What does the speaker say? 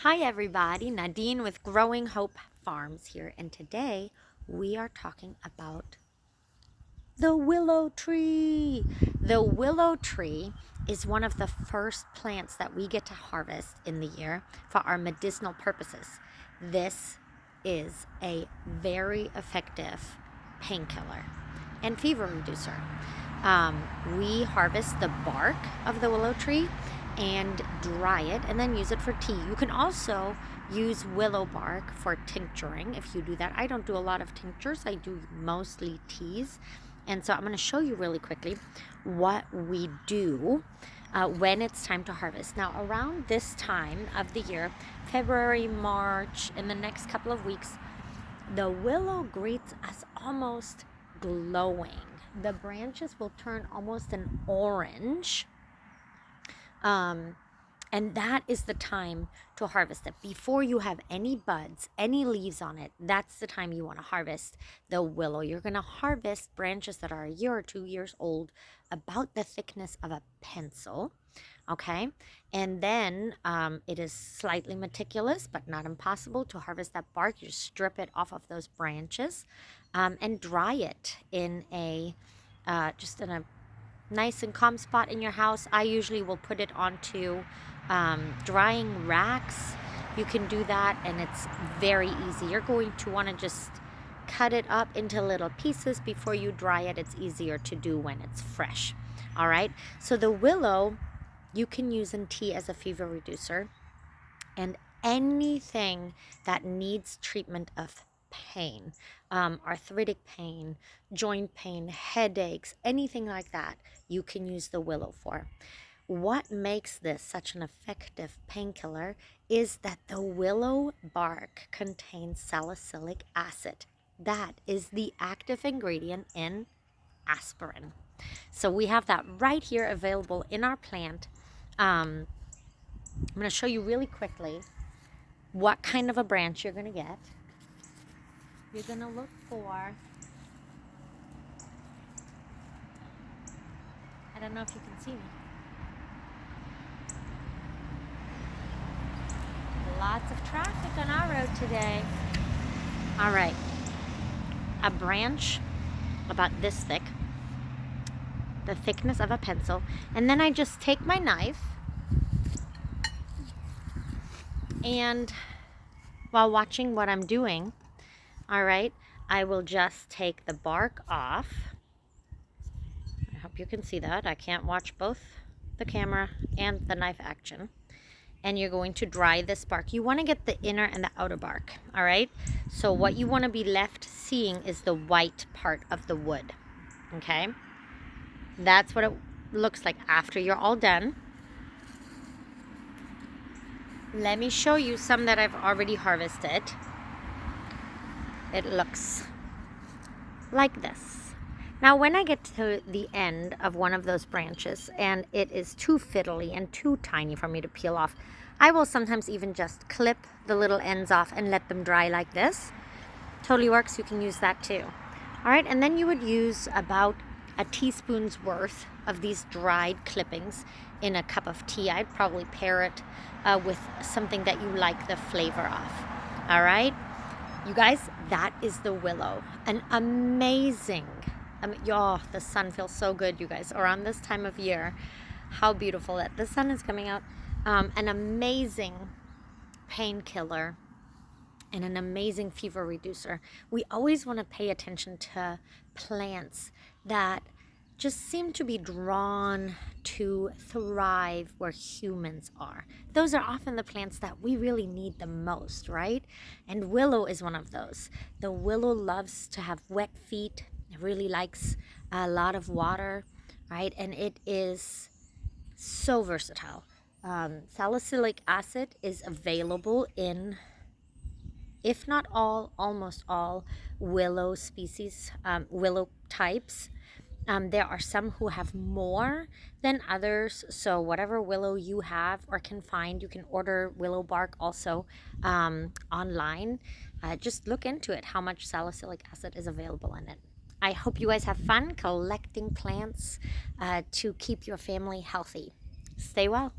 Hi everybody, Nadine with Growing Hope Farms here, and today we are talking about the willow tree. The willow tree is one of the first plants that we get to harvest in the year for our medicinal purposes. This is a very effective painkiller and fever reducer. We harvest the bark of the willow tree and dry it and then use it for tea. You can also use willow bark for tincturing if you do that. I don't do a lot of tinctures, I do mostly teas. And so I'm going to show you really quickly what we do when it's time to harvest. Now, around this time of the year, February, March, in the next couple of weeks, the willow greets us almost glowing. The branches will turn almost an orange. And that is the time to harvest it. Before you have any buds, any leaves on it, that's the time you want to harvest the willow. You're going to harvest branches that are a year or 2 years old, about the thickness of a pencil. Okay, and then it is slightly meticulous, but not impossible to harvest that bark. You strip it off of those branches and dry it in a just in a nice and calm spot in your house. I usually will put it onto drying racks. You can do that, and it's very easy. You're going to want to just cut it up into little pieces before you dry it. It's easier to do when it's fresh. All right, so the willow you can use in tea as a fever reducer, and anything that needs treatment of pain, arthritic pain, joint pain, headaches, anything like that, you can use the willow for. What makes this such an effective painkiller is that the willow bark contains salicylic acid. That is the active ingredient in aspirin. So we have that right here available in our plant. I'm going to show you really quickly what kind of a branch you're going to get. You're going to look for, I don't know if you can see me. Lots of traffic on our road today. All right, a branch about this thick, the thickness of a pencil, and then I just take my knife and while watching what I'm doing, all right, I will just take the bark off. I hope you can see that. I can't watch both the camera and the knife action. And you're going to dry this bark. You want to get the inner and the outer bark, all right? So what you want to be left seeing is the white part of the wood, okay? That's what it looks like after you're all done. Let me show you some that I've already harvested. It looks like this. Now, when I get to the end of one of those branches and it is too fiddly and too tiny for me to peel off, I will sometimes even just clip the little ends off and let them dry like this. Totally works. You can use that too. All right, and then you would use about a teaspoon's worth of these dried clippings in a cup of tea. I'd probably pair it with something that you like the flavor of. All right, you guys, that is the willow. An amazing, the sun feels so good, you guys, around this time of year. How beautiful that the sun is coming out. An amazing painkiller and an amazing fever reducer. We always want to pay attention to plants that just seem to be drawn to thrive where humans are. Those are often the plants that we really need the most, right? And willow is one of those. The willow loves to have wet feet. It really likes a lot of water, right? And it is so versatile. Salicylic acid is available in, if not all, almost all willow species, willow types. There are some who have more than others, so whatever willow you have or can find, you can order willow bark also online. Just look into it, how much salicylic acid is available in it. I hope you guys have fun collecting plants to keep your family healthy. Stay well.